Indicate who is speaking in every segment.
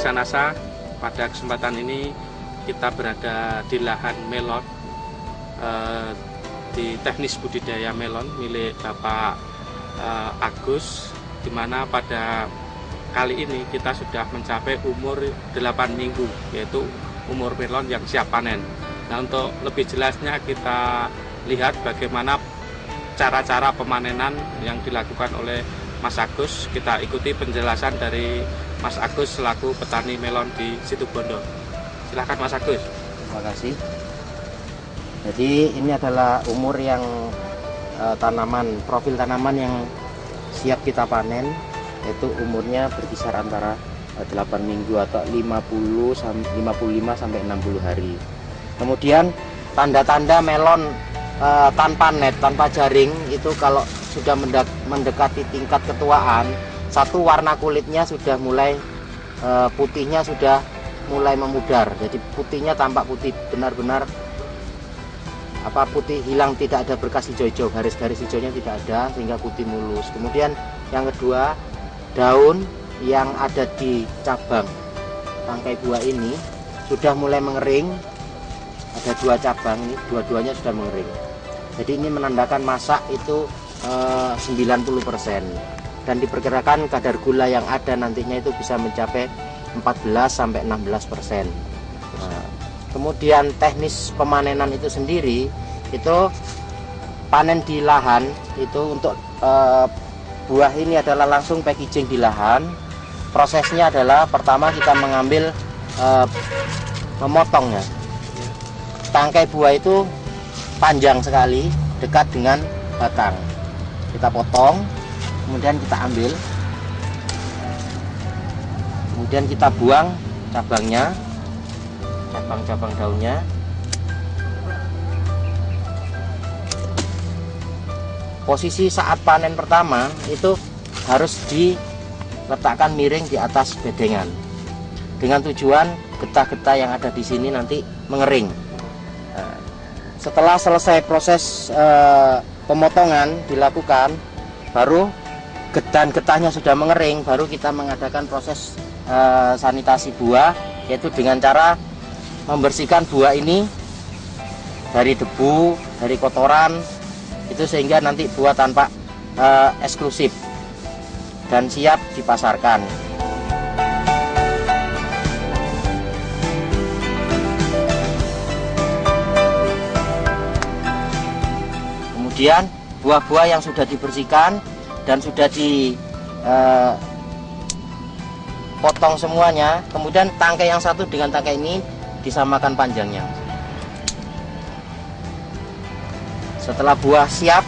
Speaker 1: Tirsanasa, pada kesempatan ini kita berada di lahan melon, di teknis budidaya melon milik Bapak Agus, di mana pada kali ini kita sudah mencapai umur 8 minggu, yaitu umur melon yang siap panen. Nah, untuk lebih jelasnya kita lihat bagaimana cara-cara pemanenan yang dilakukan oleh Mas Agus. Kita ikuti penjelasan dari Mas Agus selaku petani melon di Situbondo. Silakan Mas Agus.
Speaker 2: Terima kasih. Jadi ini adalah umur yang profil tanaman yang siap kita panen, yaitu umurnya berkisar antara 8 minggu atau 55 sampai 60 hari. Kemudian tanda-tanda melon tanpa net, tanpa jaring itu kalau sudah mendekati tingkat ketuaan, satu, warna kulitnya sudah mulai putihnya sudah mulai memudar. Jadi putihnya tampak putih benar-benar putih hilang, tidak ada berkas hijau-hijau, garis-garis hijaunya tidak ada sehingga putih mulus. Kemudian yang kedua, daun yang ada di cabang tangkai buah ini sudah mulai mengering. Ada 2 cabang ini, dua-duanya sudah mengering. Jadi ini menandakan masak itu 90%, dan diperkirakan kadar gula yang ada nantinya itu bisa mencapai 14-16%. Nah, kemudian teknis pemanenan itu sendiri, itu panen di lahan itu untuk buah ini adalah langsung packaging di lahan. Prosesnya adalah pertama kita mengambil memotongnya. Tangkai buah itu panjang sekali, dekat dengan batang. Kita potong, kemudian kita ambil, kemudian kita buang cabangnya, cabang-cabang daunnya. Posisi saat panen pertama itu harus diletakkan miring di atas bedengan, dengan tujuan getah-getah yang ada di sini nanti mengering. Setelah selesai proses pemotongan dilakukan, baru getah-getahnya sudah mengering, baru kita mengadakan proses sanitasi buah, yaitu dengan cara membersihkan buah ini dari debu, dari kotoran, itu sehingga nanti buah tampak eksklusif dan siap dipasarkan. Kemudian buah-buah yang sudah dibersihkan dan sudah dipotong semuanya, kemudian tangkai yang satu dengan tangkai ini disamakan panjangnya. Setelah buah siap,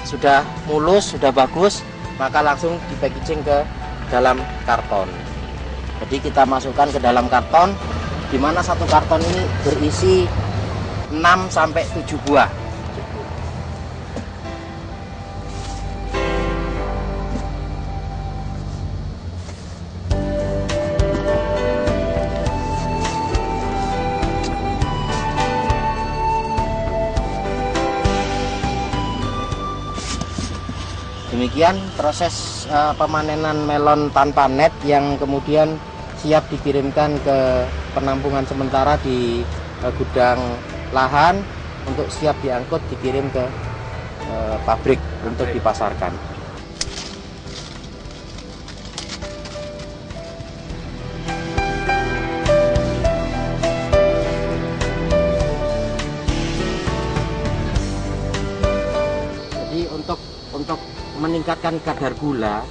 Speaker 2: sudah mulus, sudah bagus, maka langsung dipackaging ke dalam karton. Jadi kita masukkan ke dalam karton, di mana satu karton ini berisi 6-7 buah. Demikian proses pemanenan melon tanpa net yang kemudian siap dikirimkan ke penampungan sementara di gudang lahan untuk siap diangkut dikirim ke pabrik untuk dipasarkan. Jadi untuk meningkatkan kadar gula,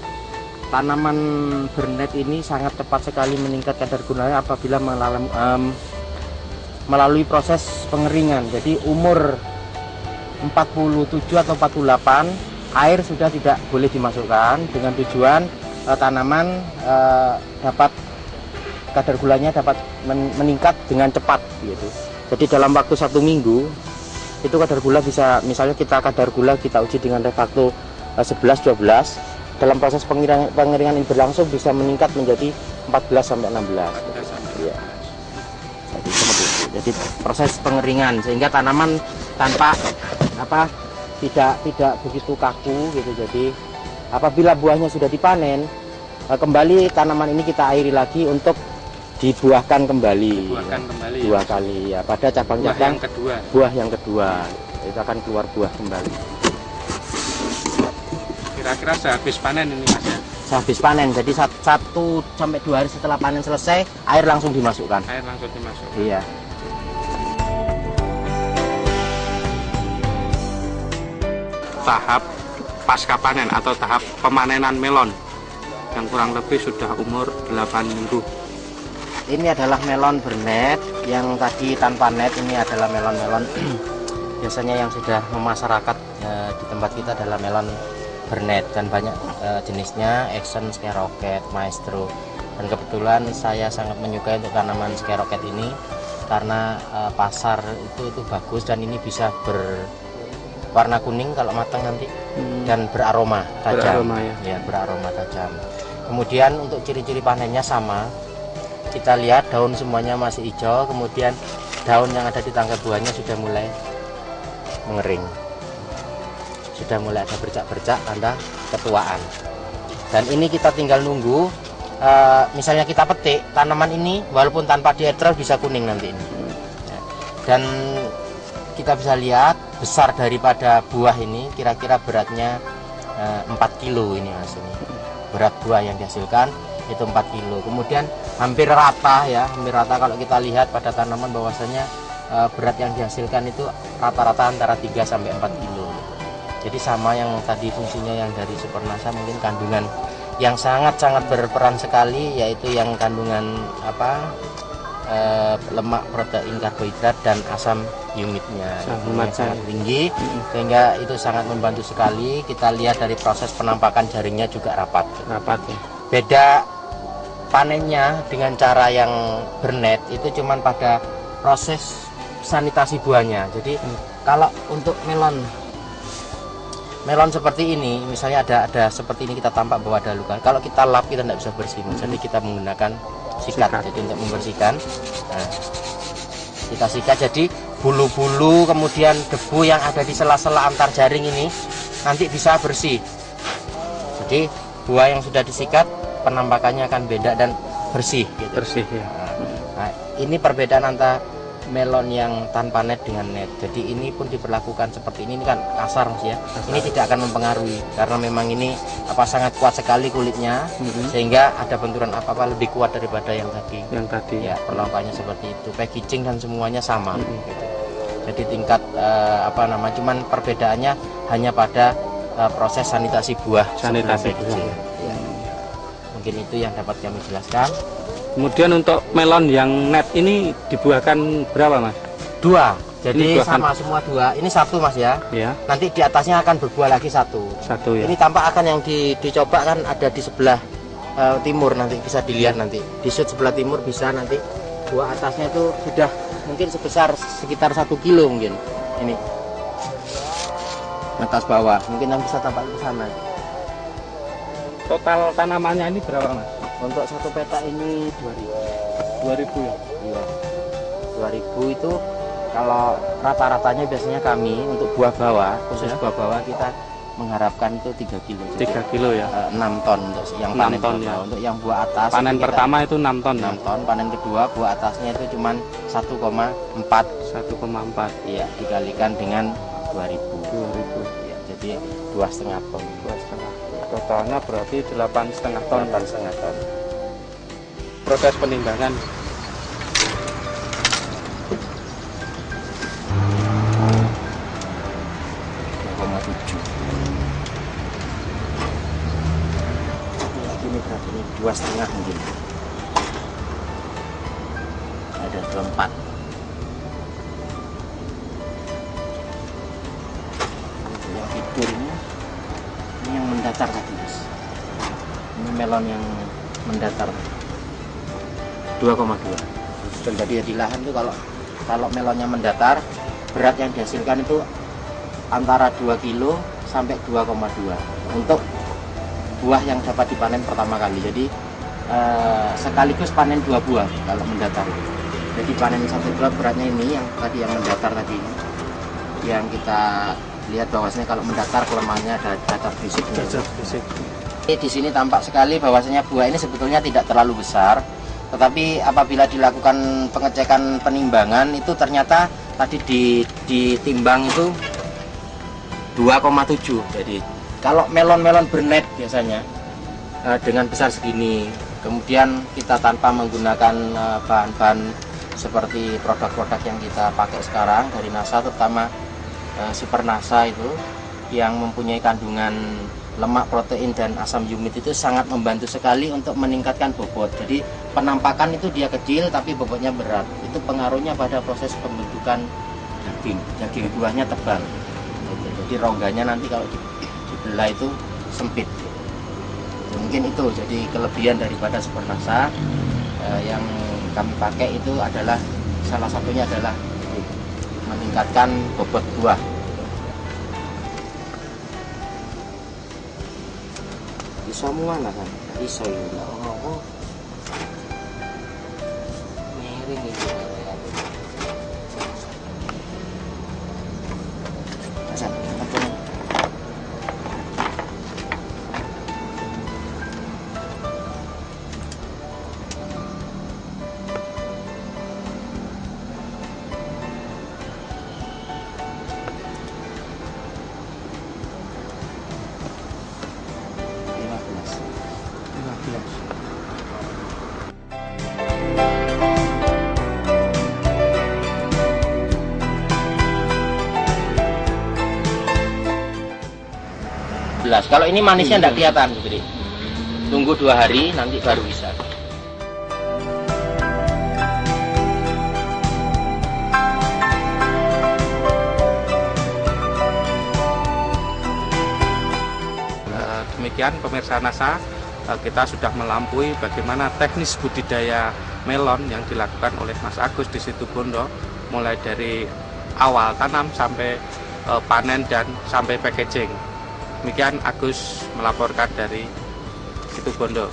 Speaker 2: tanaman bernet ini sangat cepat sekali meningkat kadar gulanya apabila melalui proses pengeringan. Jadi umur 47 atau 48 air sudah tidak boleh dimasukkan, dengan tujuan tanaman dapat kadar gulanya dapat meningkat dengan cepat gitu. Jadi dalam waktu 1 minggu itu kadar gula bisa, misalnya kadar gula kita uji dengan refrakto 11-12, dalam proses pengeringan ini berlangsung bisa meningkat menjadi 14-16. Ya. Jadi seperti itu. Jadi proses pengeringan sehingga tanaman tidak begitu kaku gitu. Jadi apabila buahnya sudah dipanen, kembali tanaman ini kita airi lagi untuk dibuahkan kembali.
Speaker 1: Dibuahkan kembali.
Speaker 2: Dua kali ya. Pada cabang-cabang buah yang kedua itu akan keluar buah kembali.
Speaker 1: Kira-kira sehabis panen ini Mas ya?
Speaker 2: Sehabis panen, jadi 1 sampai 2 hari setelah panen selesai, air langsung dimasukkan.
Speaker 1: Air langsung dimasukkan.
Speaker 2: Iya.
Speaker 1: Tahap pasca panen atau tahap pemanenan melon yang kurang lebih sudah umur 8 minggu.
Speaker 2: Ini adalah melon bernet yang tadi tanpa net. Ini adalah melon-melon biasanya yang sudah memasyarakat di tempat kita adalah melon bernet, dan banyak jenisnya, Action, Skyrocket, Maestro. Dan kebetulan saya sangat menyukai untuk tanaman Skyrocket ini karena pasar itu bagus, dan ini bisa berwarna kuning kalau matang nanti, dan beraroma tajam. Ya, beraroma tajam. Kemudian untuk ciri-ciri panennya sama, kita lihat daun semuanya masih hijau, kemudian daun yang ada di tangkai buahnya sudah mulai mengering, sudah mulai ada bercak-bercak tanda ketuaan. Dan ini kita tinggal nunggu, misalnya kita petik tanaman ini walaupun tanpa dietrel bisa kuning nanti ini. Dan kita bisa lihat besar daripada buah ini, kira-kira beratnya 4 kilo ini Mas. Ini berat buah yang dihasilkan itu 4 kilo. Kemudian hampir rata ya, hampir rata kalau kita lihat pada tanaman bahwasanya berat yang dihasilkan itu rata-rata antara 3 sampai 4 kilo. Jadi sama yang tadi fungsinya yang dari Supernasa, mungkin kandungan yang sangat-sangat berperan sekali, yaitu yang kandungan lemak, protein, karbohidrat, dan asam humidnya yang sangat tinggi, sehingga itu sangat membantu sekali. Kita lihat dari proses penampakan jaringnya juga rapat ya. Beda panennya dengan cara yang bernet itu cuman pada proses sanitasi buahnya. Jadi kalau untuk melon seperti ini, misalnya ada seperti ini, kita tampak bahwa ada luka. Kalau kita lap kita tidak bisa bersih, jadi kita menggunakan sikat. Jadi untuk membersihkan, kita sikat. Jadi bulu-bulu kemudian debu yang ada di sela-sela antar jaring ini nanti bisa bersih. Jadi buah yang sudah disikat penampakannya akan beda dan bersih. Gitu.
Speaker 1: Bersih ya.
Speaker 2: Nah, ini perbedaan antara melon yang tanpa net dengan net. Jadi ini pun diperlakukan seperti ini kan kasar Mas ya. Ini tidak akan mempengaruhi karena memang ini sangat kuat sekali kulitnya, sehingga ada benturan apa-apa lebih kuat daripada yang tadi. Ya, perlakuannya seperti itu. Packaging dan semuanya sama. Gitu. Jadi tingkat cuman perbedaannya hanya pada proses sanitasi buah.
Speaker 1: Sanitasi buah.
Speaker 2: Ya. Mungkin itu yang dapat kami jelaskan.
Speaker 1: Kemudian untuk melon yang net ini dibuahkan berapa Mas?
Speaker 2: 2. Jadi sama semua 2. Ini 1 Mas ya.
Speaker 1: Ya.
Speaker 2: Nanti di atasnya akan berbuah lagi 1 ya. Ini tampak akan yang dicoba kan ada di sebelah timur, nanti bisa dilihat nanti. Di shoot sebelah timur bisa nanti buah atasnya itu sudah mungkin sebesar sekitar 1 kilo mungkin. Ini. Atas bawah. Mungkin yang bisa tampak ke sana.
Speaker 1: Total tanamannya ini berapa Mas?
Speaker 2: Untuk 1 petak ini
Speaker 1: 2000 ya?
Speaker 2: Iya. 2000 itu kalau rata-ratanya biasanya kami untuk buah bawah, khusus buah bawah kita mengharapkan itu 3 kilo.
Speaker 1: 3 kilo ya?
Speaker 2: 6 ton untuk yang panen ton ya. Untuk yang buah atas
Speaker 1: panen pertama itu 6 ton.
Speaker 2: 6 ton, panen kedua buah atasnya itu cuma 1,4.
Speaker 1: 1,4.
Speaker 2: Iya, dikalikan dengan 2000. Ya, jadi 2,5 ton.
Speaker 1: 2,5. Totalnya berarti 8,5 ton.
Speaker 2: 8,5 ton.
Speaker 1: Proses penimbangan.
Speaker 2: Ini berarti 2,5 mungkin. Ada 24. Yang tidur ini yang mendatar tadi Mas. Ini melon yang mendatar 2,2. Dan tadi di lahan itu kalau melonnya mendatar, berat yang dihasilkan itu antara 2 kilo sampai 2,2 untuk buah yang dapat dipanen pertama kali. Jadi sekaligus panen 2 buah kalau mendatar. Jadi panen 1 buah beratnya ini yang tadi yang mendatar tadi, yang kita lihat bahwasanya kalau mendatar kelemahannya ada cacat fisik. Di sini tampak sekali bahwasanya buah ini sebetulnya tidak terlalu besar, Tetapi apabila dilakukan pengecekan penimbangan itu ternyata tadi ditimbang itu 2,7. Jadi kalau melon-melon bernet biasanya dengan besar segini, kemudian kita tanpa menggunakan bahan-bahan seperti produk-produk yang kita pakai sekarang dari NASA, terutama Super NASA itu yang mempunyai kandungan lemak, protein, dan asam yumit, itu sangat membantu sekali untuk meningkatkan bobot. Jadi penampakan itu dia kecil tapi bobotnya berat. Itu pengaruhnya pada proses pembentukan daging buahnya tebal. Jadi rongganya nanti kalau dibelah itu sempit. Mungkin itu jadi kelebihan daripada Super NASA yang kami pakai itu adalah salah satunya adalah meningkatkan bobot buah. Semua lah kan, iso ini. Oh, miring itu. Asal, apa? Kalau ini manisnya tidak kelihatan, jadi tunggu 2 hari nanti baru bisa.
Speaker 1: Demikian pemirsa NASA, kita sudah melampaui bagaimana teknis budidaya melon yang dilakukan oleh Mas Agus di Situbondo, mulai dari awal tanam sampai panen dan sampai packaging. Demikian Agus melaporkan dari Situbondo.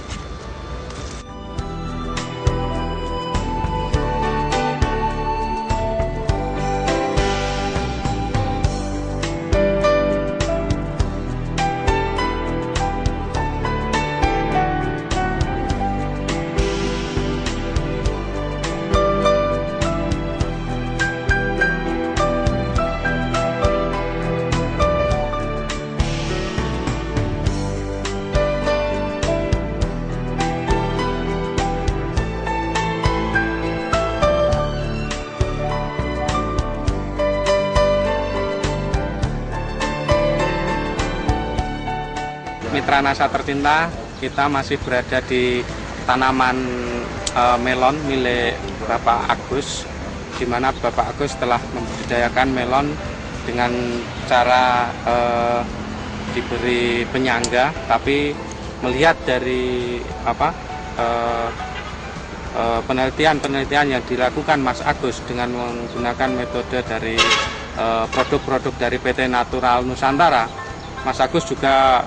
Speaker 1: Mitra NASA tercinta, kita masih berada di tanaman melon milik Bapak Agus, di mana Bapak Agus telah membudidayakan melon dengan cara diberi penyangga, tapi melihat dari penelitian yang dilakukan Mas Agus dengan menggunakan metode dari produk-produk dari PT Natural Nusantara, Mas Agus juga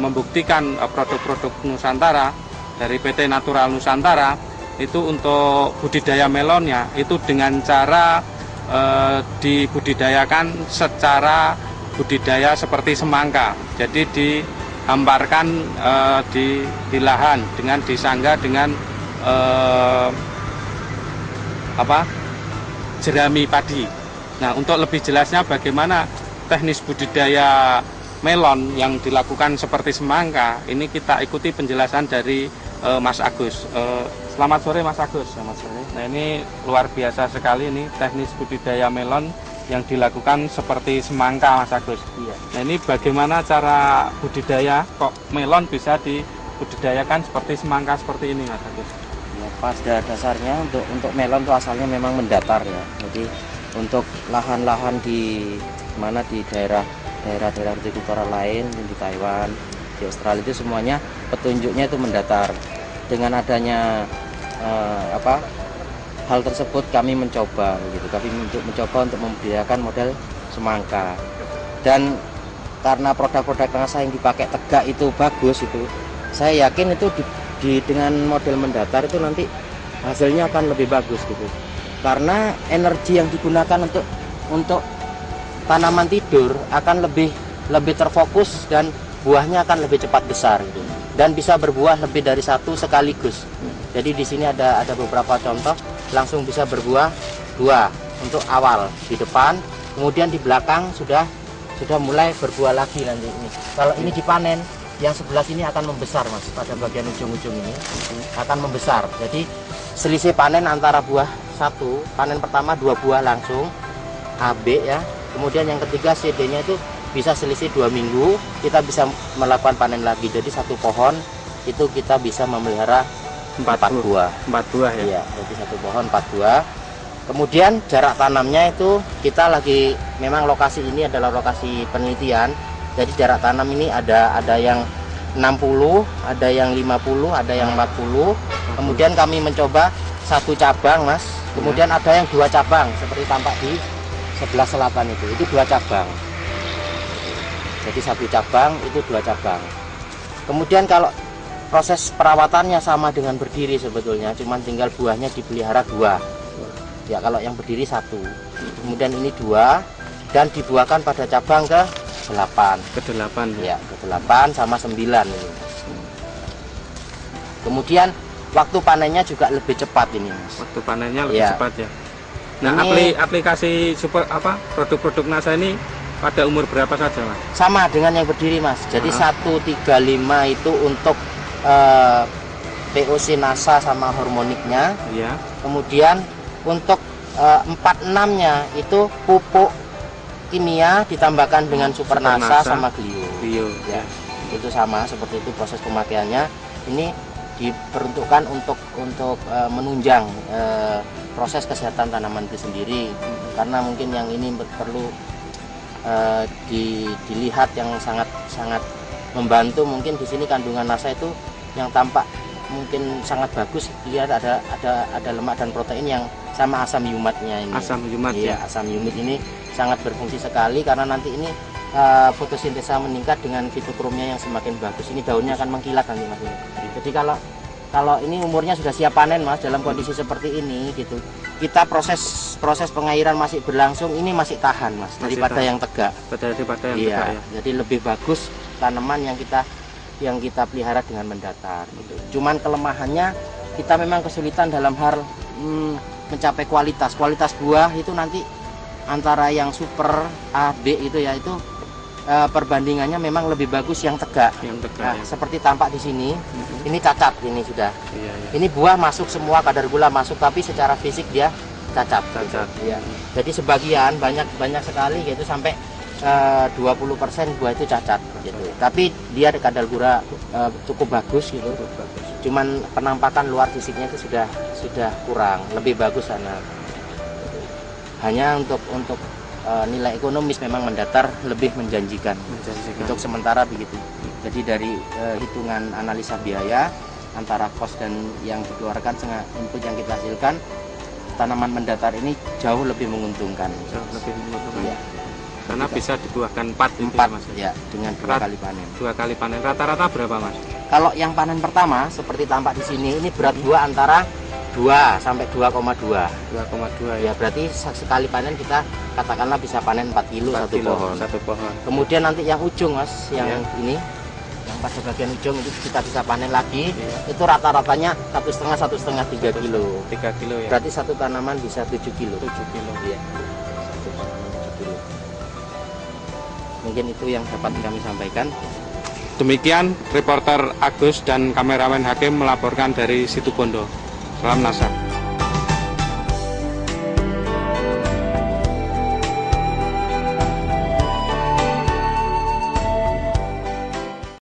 Speaker 1: membuktikan produk-produk Nusantara dari PT Natural Nusantara itu untuk budidaya melonnya itu dengan cara dibudidayakan secara budidaya seperti semangka. Jadi dihamparkan di lahan dengan disangga dengan jerami padi. Nah, untuk lebih jelasnya bagaimana teknis budidaya melon yang dilakukan seperti semangka, ini kita ikuti penjelasan dari Mas Agus. Selamat sore Mas Agus.
Speaker 2: Selamat sore.
Speaker 1: Nah, ini luar biasa sekali ini teknis budidaya melon yang dilakukan seperti semangka Mas Agus.
Speaker 2: Iya.
Speaker 1: Nah, ini bagaimana cara budidaya kok melon bisa dibudidayakan seperti semangka seperti ini Mas Agus?
Speaker 2: Ya, pada dasarnya untuk melon itu asalnya memang mendatar ya. Jadi untuk lahan-lahan di mana di daerah hortikultura lain di Taiwan, di Australia itu semuanya petunjuknya itu mendatar. Dengan adanya hal tersebut kami mencoba untuk membudidayakan model semangka. Dan karena produk-produk NASA yang dipakai tegak itu bagus, itu saya yakin itu dengan model mendatar itu nanti hasilnya akan lebih bagus gitu. Karena energi yang digunakan untuk tanaman tidur akan lebih terfokus dan buahnya akan lebih cepat besar gitu. Dan bisa berbuah lebih dari satu sekaligus. Jadi di sini ada beberapa contoh langsung bisa berbuah 2 untuk awal di depan, kemudian di belakang sudah mulai berbuah lagi nanti ini. Kalau ini dipanen, yang sebelah sini akan membesar Mas, pada bagian ujung-ujung ini akan membesar. Jadi selisih panen antara buah satu, panen pertama 2 buah langsung AB ya. Kemudian yang ketiga CD-nya itu bisa selisih 2 minggu, kita bisa melakukan panen lagi. Jadi satu pohon itu kita bisa memelihara 4 buah.
Speaker 1: 4 buah ya.
Speaker 2: Iya, jadi satu pohon 4 buah. Kemudian jarak tanamnya itu kita lagi, memang lokasi ini adalah lokasi penelitian. Jadi jarak tanam ini ada yang 60, ada yang 50, ada yang 40. Kemudian kami mencoba 1 cabang Mas. Kemudian ada yang 2 cabang seperti tampak di sebelah selatan itu 2 cabang. Jadi 1 cabang itu 2 cabang. Kemudian kalau proses perawatannya sama dengan berdiri sebetulnya, cuman tinggal buahnya dipelihara 2. Ya kalau yang berdiri 1. Kemudian ini 2 dan dibuahkan pada cabang ke 8.
Speaker 1: Ke 8
Speaker 2: ya, ke 8 sama 9 ini. Kemudian waktu panennya juga lebih cepat ini Mas.
Speaker 1: Waktu panennya lebih
Speaker 2: ya.
Speaker 1: cepat ya. Nah, aplikasi super produk NASA ini pada umur berapa saja Mas?
Speaker 2: Sama dengan yang berdiri Mas. Jadi 135 itu untuk POC NASA sama hormoniknya.
Speaker 1: Iya.
Speaker 2: Kemudian untuk 46-nya itu pupuk kimia ditambahkan dengan Super NASA sama Glio. Ya, itu sama seperti itu proses pemakaiannya. Ini diperuntukkan untuk menunjang proses kesehatan tanaman itu sendiri. Karena mungkin yang ini perlu dilihat yang sangat membantu. Mungkin di sini kandungan NASA itu yang tampak mungkin sangat bagus. Lihat ada lemak dan protein yang sama asam yumatnya ini.
Speaker 1: Asam yumat
Speaker 2: ya. Asam yumit ini sangat berfungsi sekali karena nanti ini fotosintesa meningkat dengan fitokromnya yang semakin bagus. Ini daunnya akan mengkilat nanti Mas. Jadi kalau ini umurnya sudah siap panen Mas, dalam kondisi seperti ini gitu, kita proses pengairan masih berlangsung, ini masih tahan Mas, daripada yang tegak.
Speaker 1: Daripada yang
Speaker 2: tegak
Speaker 1: ya.
Speaker 2: Jadi lebih bagus tanaman yang kita pelihara dengan mendatar gitu. Cuman kelemahannya kita memang kesulitan dalam hal mencapai kualitas buah itu nanti antara yang super A, B itu ya, itu perbandingannya memang lebih bagus yang tegak. Nah, ya. Seperti tampak di sini, ini cacat ini sudah. Iya. Ini buah masuk semua, kadar gula masuk, tapi secara fisik dia cacat. Gitu. Ya. Jadi sebagian banyak sekali gitu sampai 20% buah itu cacat gitu. Tapi dia kadar gula cukup bagus gitu. Cuman penampakan luar fisiknya itu sudah kurang, lebih bagus sana. Hanya untuk nilai ekonomis memang mendatar lebih menjanjikan. Untuk sementara begitu. Jadi dari hitungan analisa biaya antara kos dan yang dikeluarkan dengan input yang kita hasilkan, tanaman mendatar ini jauh lebih menguntungkan.
Speaker 1: Ya. Karena bisa dibuahkan 4
Speaker 2: Mas. Ya, dengan 2 kali panen.
Speaker 1: 2 kali panen. Rata-rata berapa Mas?
Speaker 2: Kalau yang panen pertama seperti tampak di sini, ini berat buah antara 2 sampai 2,2.
Speaker 1: 2,2
Speaker 2: ya. Berarti sekali panen kita katakanlah bisa panen 4 kilo satu pohon. Kemudian nanti yang ujung Mas, yang ini, yang pada bagian ujung itu kita bisa panen lagi. Itu rata-ratanya 1,5 3 kilo.
Speaker 1: 3 kilo ya.
Speaker 2: Berarti satu tanaman bisa 7 kilo.
Speaker 1: 7 kilo.
Speaker 2: Iya. Satu tanaman 7 kilo. Mungkin itu yang dapat kami sampaikan.
Speaker 1: Demikian reporter Agus dan kameramen Hakim melaporkan dari Situbondo. Salam NASA.